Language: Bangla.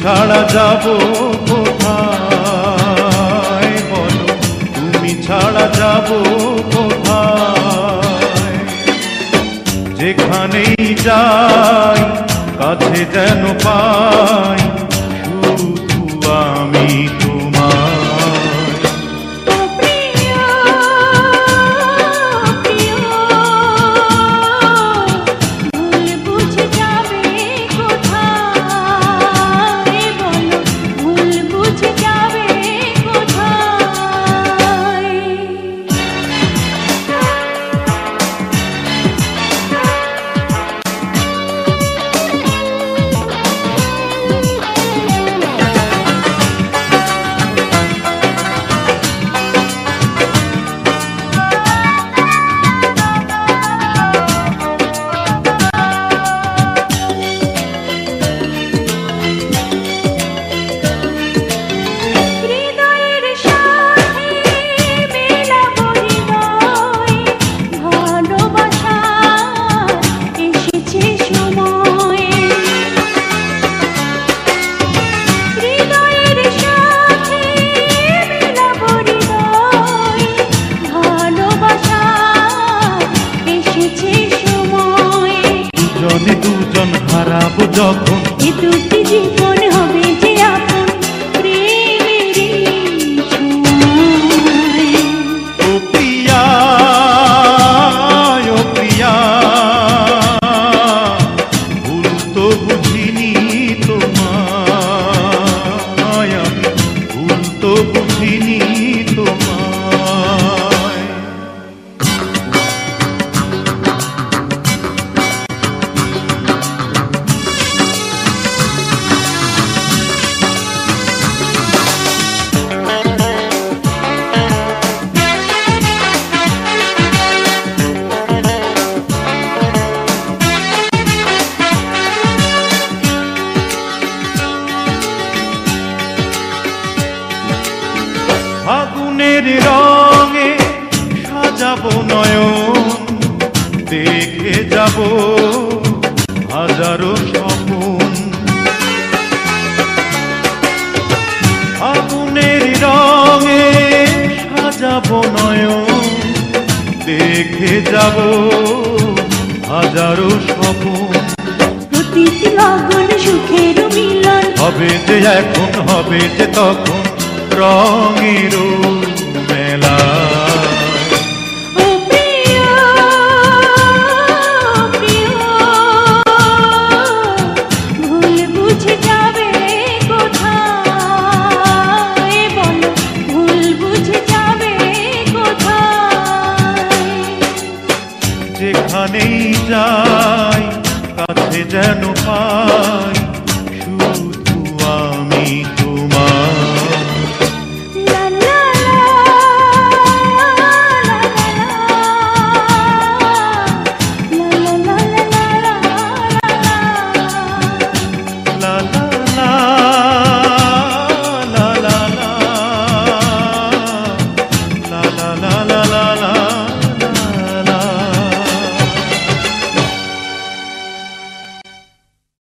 ছাড়া যাবো কোথায় বলো, তুমি ছাড়া যাবো কোথায়? যেখানেই যাই কাছে যেন পাই শুধু আমি তোমায়। দুজন হারাবো যখন এ দুটি জীবন হবে যে আপন প্রেমের ছোঁয়ায়। ও প্রিয়া, ও প্রিয়া, ভুল তো বুঝিনি তোমায়, ভুল তো বুঝিনি তোমায়। ফাগুনের রঙে সাজাবো নয়ন, দেখে যাব হাজারো স্বপন। ফাগুনের রঙে সাজাবো নয়ন, দেখে যাব হাজারো স্বপন। প্রতিটি লগন সুখের মিলন হবে যে এখন, হবে যে তখন রঙের মেলা। ও প্রিয়, প্রিয়, ভুল বুঝে যাবে কোথায় বলো, ভুল বুঝে যাবে কোথায়? যেখানেই যাই কাছে যেন পাই শুধু আমি